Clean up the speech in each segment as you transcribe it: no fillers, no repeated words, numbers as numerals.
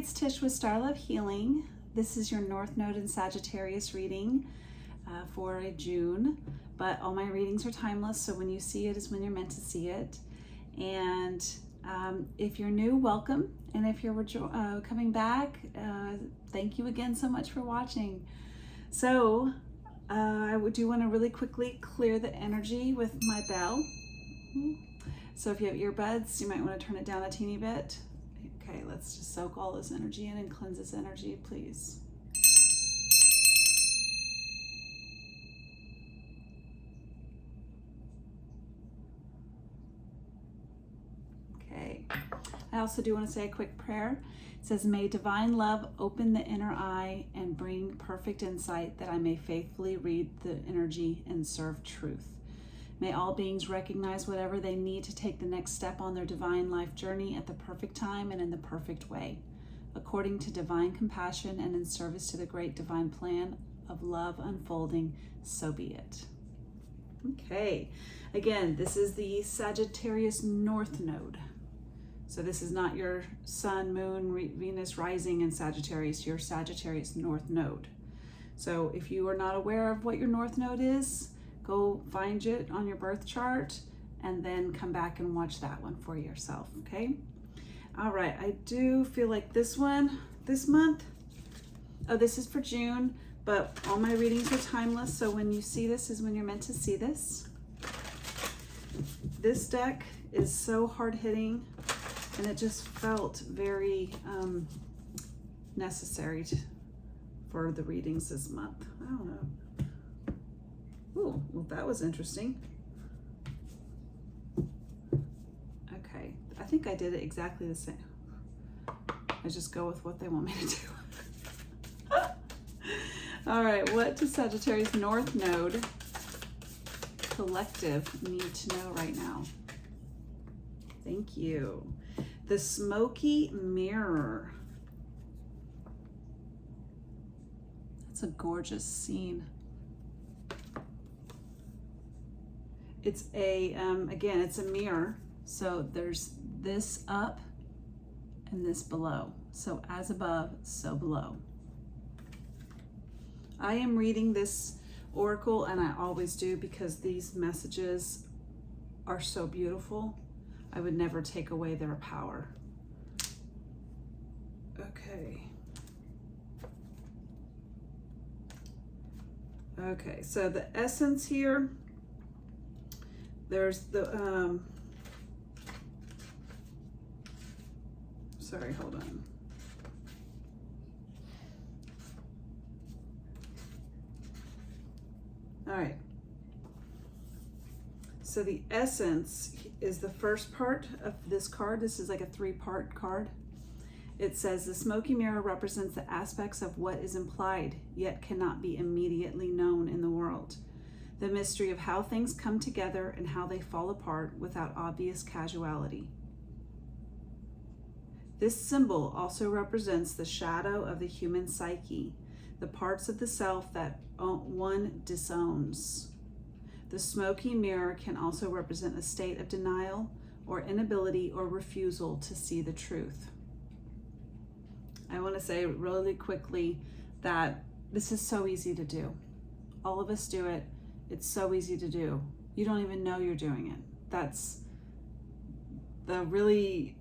it's Tish with Star Love Healing. This is your North Node and Sagittarius reading for June, but all my readings are timeless, so when you see it is when you're meant to see it. And if you're new, welcome. And if you're coming back, thank you again so much for watching. So I do want to really quickly clear the energy with my bell. So if you have earbuds, you might want to turn it down a teeny bit. Okay, let's just soak all this energy in and cleanse this energy, please. Okay, I also do want to say a quick prayer. It says, may divine love open the inner eye and bring perfect insight that I may faithfully read the energy and serve truth. May all beings recognize whatever they need to take the next step on their divine life journey at the perfect time and in the perfect way, according to divine compassion and in service to the great divine plan of love unfolding, so be it. Okay, again, this is the Sagittarius North Node. So this is not your Sun, Moon, Venus rising in Sagittarius, your Sagittarius North Node. So if you are not aware of what your North Node is, go find it on your birth chart and then come back and watch that one for yourself, okay? All right, I do feel like this one, this month, oh, this is for June, but all my readings are timeless, so when you see this is when you're meant to see this. This deck is so hard-hitting, and it just felt very necessary for the readings this month. I don't know. Ooh, well, that was interesting. Okay, I think I did it exactly the same. I just go with what they want me to do. All right, what does Sagittarius North Node Collective need to know right now? Thank you. The Smoky Mirror. That's a gorgeous scene. It's a, again, it's a mirror. So there's this up and this below. So as above, so below. I am reading this oracle, and I always do because these messages are so beautiful. I would never take away their power. Okay. Okay, so the essence here, there's the, sorry, hold on. All right. So the essence is the first part of this card. This is like a three-part card. It says the smoky mirror represents the aspects of what is implied, yet cannot be immediately known in the world. The mystery of how things come together and how they fall apart without obvious casuality. This symbol also represents the shadow of the human psyche, the parts of the self that one disowns. The smoky mirror can also represent a state of denial or inability or refusal to see the truth. I want to say really quickly that this is so easy to do. All of us do it. It's so easy to do. You don't even know you're doing it. That's the really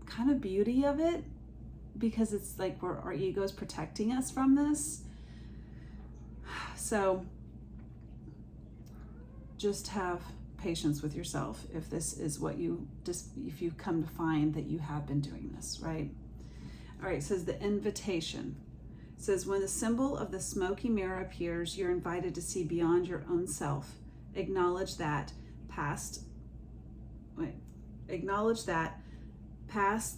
kind of beauty of it, because it's like our ego is protecting us from this. So just have patience with yourself if this is what if you come to find that you have been doing this, right? All right, it says the invitation. It says, when the symbol of the smoky mirror appears, you're invited to see beyond your own self. Acknowledge that past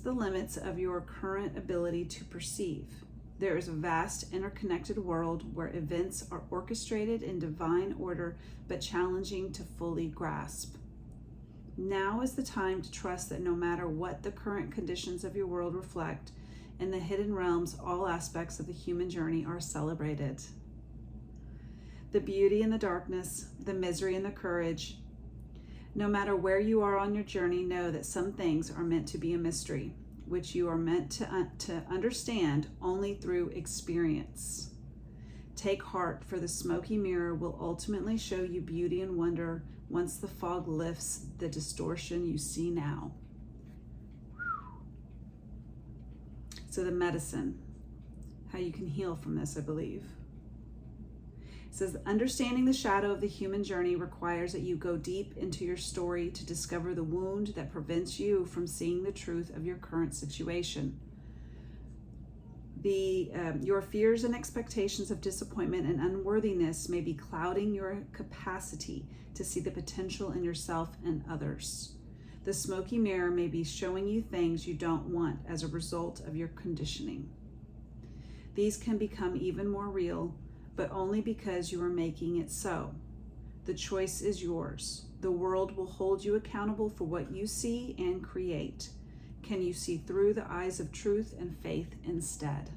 the limits of your current ability to perceive. There is a vast interconnected world where events are orchestrated in divine order, but challenging to fully grasp. Now is the time to trust that no matter what the current conditions of your world reflect, in the hidden realms, all aspects of the human journey are celebrated. The beauty and the darkness, the misery and the courage. No matter where you are on your journey, know that some things are meant to be a mystery. which you are meant to understand only through experience. Take heart, for the smoky mirror will ultimately show you beauty and wonder once the fog lifts the distortion you see now. So the medicine, how you can heal from this, I believe. It says, understanding the shadow of the human journey requires that you go deep into your story to discover the wound that prevents you from seeing the truth of your current situation. Your fears and expectations of disappointment and unworthiness may be clouding your capacity to see the potential in yourself and others. The smoky mirror may be showing you things you don't want as a result of your conditioning. These can become even more real, but only because you are making it so. The choice is yours. The world will hold you accountable for what you see and create. Can you see through the eyes of truth and faith instead?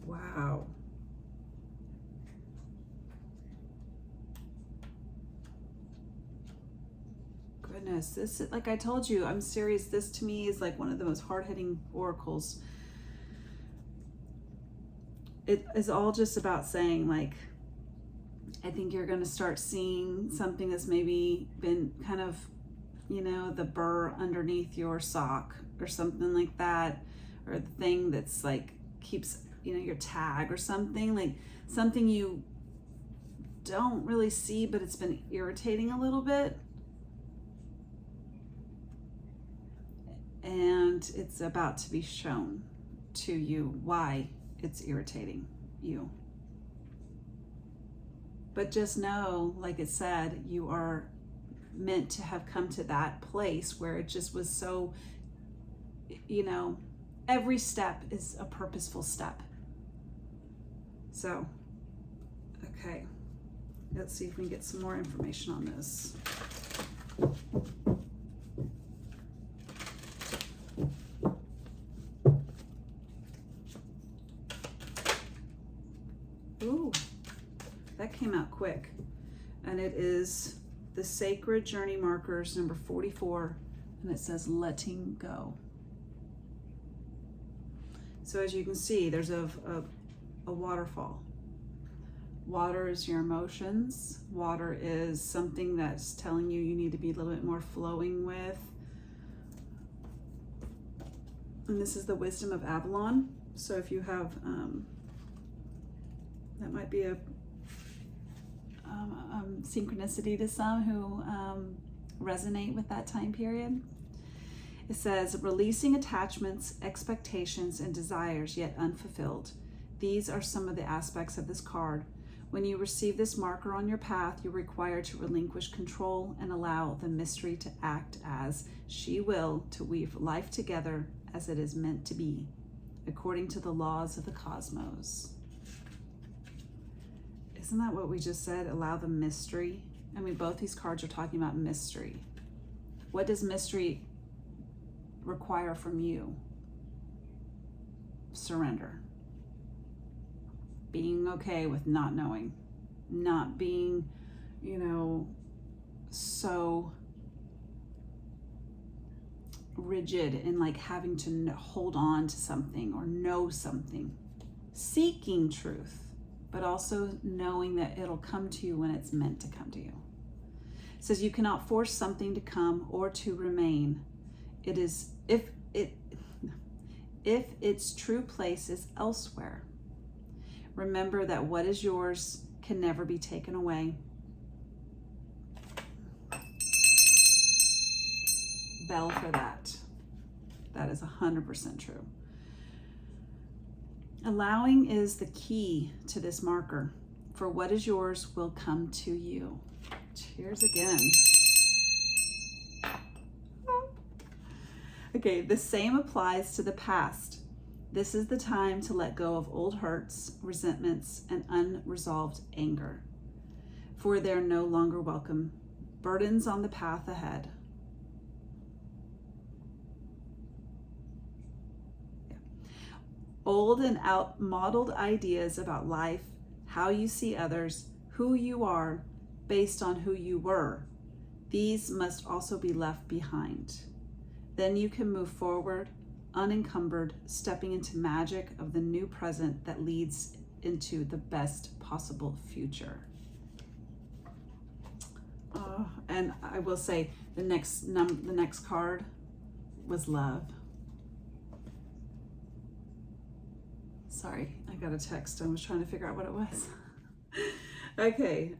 Wow. Goodness, this, like I told you, I'm serious. This to me is like one of the most hard-hitting oracles. It is all just about saying, like, I think you're going to start seeing something that's maybe been kind of, you know, the burr underneath your sock or something like that, or the thing that's like keeps, you know, your tag or something, like something you don't really see, but it's been irritating a little bit. And it's about to be shown to you why it's irritating you. But just know, like it said, you are meant to have come to that place where it just was so, you know, every step is a purposeful step. So, okay, let's see if we can get some more information on this. Ooh, that came out quick. And it is the Sacred Journey Markers, number 44, and it says letting go. So as you can see, there's a waterfall. Water is your emotions. Water is something that's telling you need to be a little bit more flowing with. And this is the wisdom of Avalon. So if you have, that might be a synchronicity to some who resonate with that time period. It says, releasing attachments, expectations, and desires yet unfulfilled. These are some of the aspects of this card. When you receive this marker on your path, you're required to relinquish control and allow the mystery to act as she will, to weave life together as it is meant to be, according to the laws of the cosmos. Isn't that what we just said? Allow the mystery. I mean, both these cards are talking about mystery. What does mystery require from you? Surrender. Being okay with not knowing. Not being, you know, so rigid and like having to hold on to something or know something. Seeking truth, but also knowing that it'll come to you when it's meant to come to you. It says you cannot force something to come or to remain. It is if its true place is elsewhere. Remember that what is yours can never be taken away. Bell for that. That is 100% true. Allowing is the key to this marker. For what is yours will come to you. Cheers again. Okay, the same applies to the past. This is the time to let go of old hurts, resentments, and unresolved anger, for they're no longer welcome. Burdens on the path ahead. Old and outmodeled ideas about life, how you see others, who you are, based on who you were. These must also be left behind. Then you can move forward, unencumbered, stepping into magic of the new present that leads into the best possible future. And I will say the next card was love. Sorry, I got a text. I was trying to figure out what it was. Okay.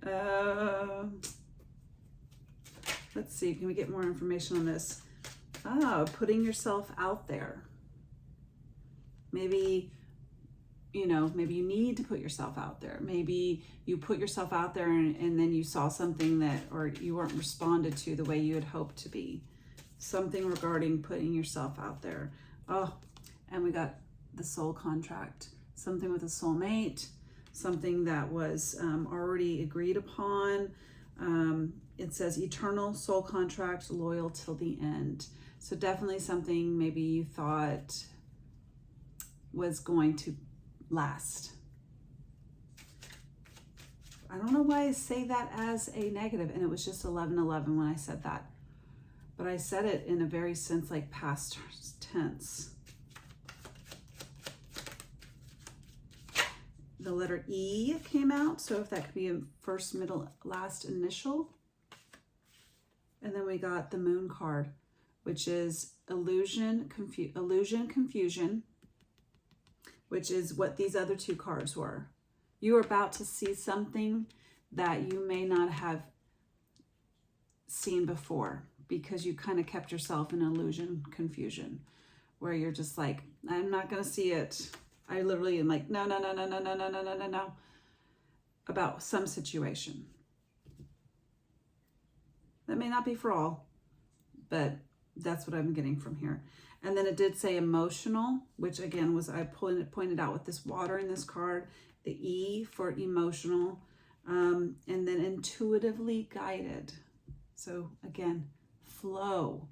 Let's see. Can we get more information on this? Putting yourself out there. Maybe, maybe you need to put yourself out there. Maybe you put yourself out there and then you saw something or you weren't responded to the way you had hoped to be. Something regarding putting yourself out there. Oh, and we got the soul contract. Something with a soulmate. Something that was already agreed upon. It says eternal soul contract, loyal till the end. So definitely something maybe you thought was going to last. I don't know why I say that as a negative, and it was just 11:11 when I said that. But I said it in a very sense like past tense. The letter E came out, so if that could be a first, middle, last initial. And then we got the moon card, which is illusion, confusion, which is what these other two cards were. You are about to see something that you may not have seen before because you kind of kept yourself in illusion, confusion, where you're just like, I'm not going to see it. I literally am like, no, about some situation. That may not be for all, but that's what I'm getting from here. And then it did say emotional, which again was, I pointed out with this water in this card, the E for emotional, and then intuitively guided. So again, flow.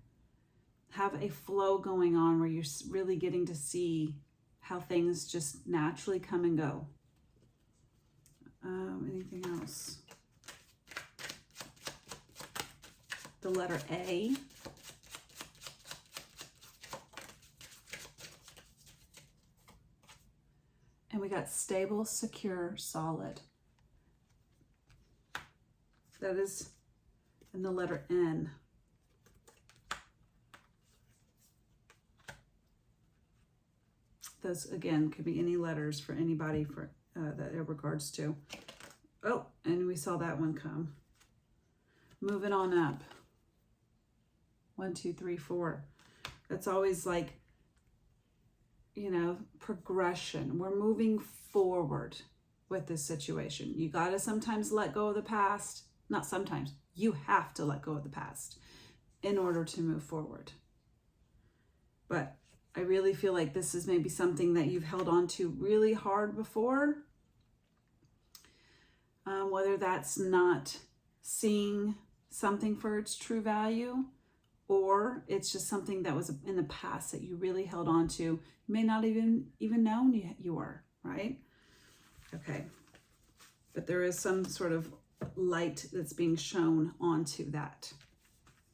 Have a flow going on where you're really getting to see how things just naturally come and go. Anything else? The letter A. And we got stable, secure, solid. That is in the letter N. Those, again, could be any letters for anybody for that it regards to. Oh, and we saw that one come. Moving on up. 1, 2, 3, 4. That's always like, progression. We're moving forward with this situation. You got to sometimes let go of the past. Not sometimes. You have to let go of the past in order to move forward. But I really feel like this is maybe something that you've held on to really hard before. Whether that's not seeing something for its true value, or it's just something that was in the past that you really held on to. You may not even known you were, right? Okay. But there is some sort of light that's being shown onto that.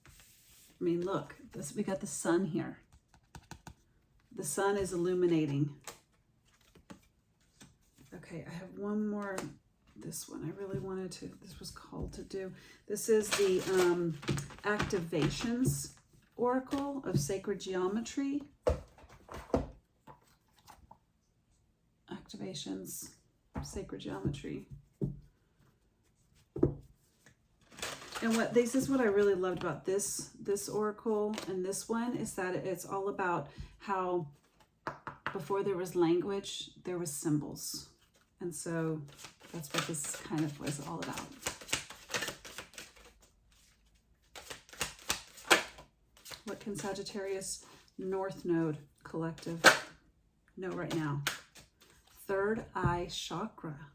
I mean, look, we got the sun here. The sun is illuminating. Okay, I have one more. This one I really wanted to, this was called to do. This is the Activations Oracle of Sacred Geometry. Activations, Sacred Geometry. And this is what I really loved about this oracle and this one is that it's all about how before there was language, there was symbols. And so that's what this kind of was all about. What can Sagittarius North Node Collective know right now? Third eye chakra.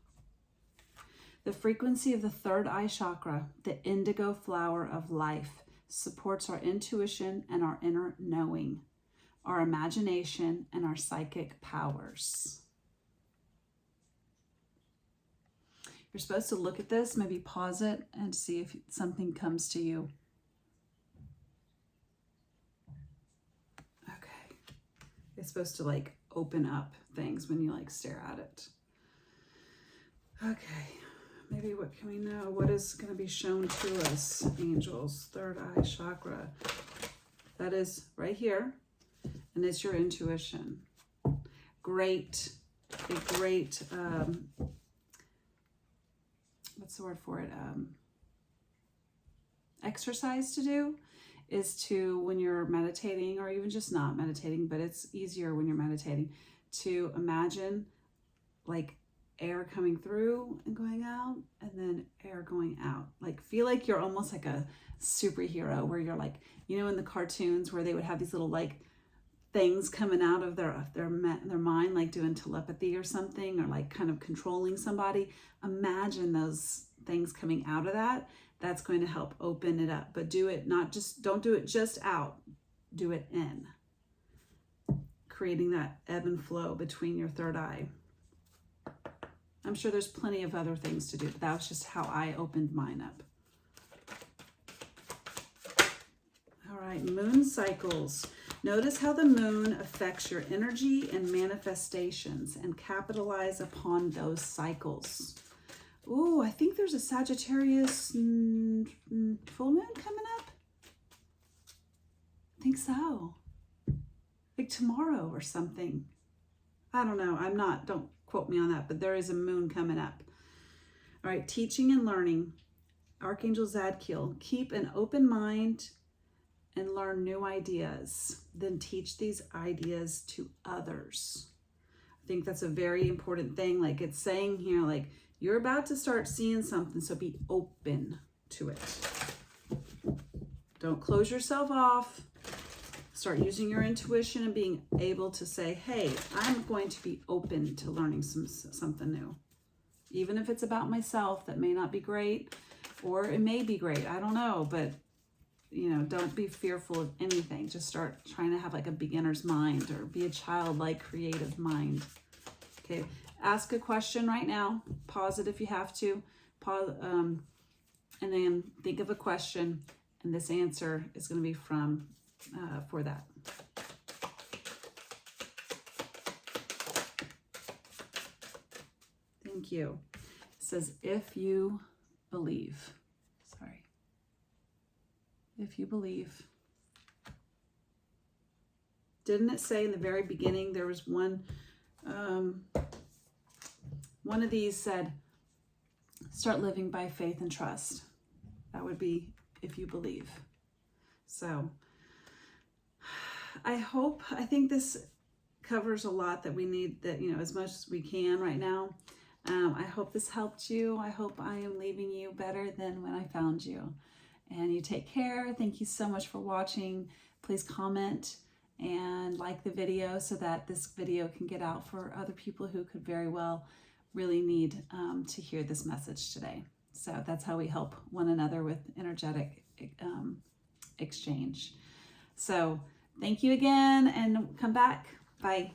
The frequency of the third eye chakra, the indigo flower of life, supports our intuition and our inner knowing, our imagination and our psychic powers. You're supposed to look at this, maybe pause it and see if something comes to you. it's supposed to like open up things when you like stare at it. Okay, maybe what can we know? What is going to be shown to us, angels? Third eye chakra. That is right here, and it's your intuition. Great, a great, what's the word for it? Exercise to do is to, when you're meditating, or even just not meditating, but it's easier when you're meditating, to imagine like air coming through and going out, and then air going out. Like feel like you're almost like a superhero, where you're like, you know, in the cartoons where they would have these little like things coming out of their mind, like doing telepathy or something, or like kind of controlling somebody. Imagine those things coming out of that. That's going to help open it up. But do it not just, don't do it just out, do it in. Creating that ebb and flow between your third eye. I'm sure there's plenty of other things to do, but that was just how I opened mine up. All right, moon cycles. Notice how the moon affects your energy and manifestations, and capitalize upon those cycles. Ooh, I think there's a Sagittarius full moon coming up. I think so. Like tomorrow or something. I don't know. Don't quote me on that, but there is a moon coming up. All right, teaching and learning. Archangel Zadkiel, keep an open mind and learn new ideas. Then teach these ideas to others. I think that's a very important thing. Like it's saying here, like, you're about to start seeing something, so be open to it. Don't close yourself off. Start using your intuition and being able to say, hey, I'm going to be open to learning something new. Even if it's about myself, that may not be great, or it may be great. I don't know, but you know, don't be fearful of anything. Just start trying to have like a beginner's mind, or be a childlike creative mind. Okay. Ask a question right now. Pause it if you have to. Pause, and then think of a question, and this answer is going to be from for that. Thank you. It says, if you believe. Sorry. If you believe. Didn't it say in the very beginning there was one of these said, start living by faith and trust. That would be if you believe. So I think this covers a lot that we need, that, you know, as much as we can right now. I hope this helped you. I hope I am leaving you better than when I found you. And you take care. Thank you so much for watching. Please comment and like the video so that this video can get out for other people who could very well really need to hear this message today. So that's how we help one another with energetic exchange. So thank you again, and come back. Bye.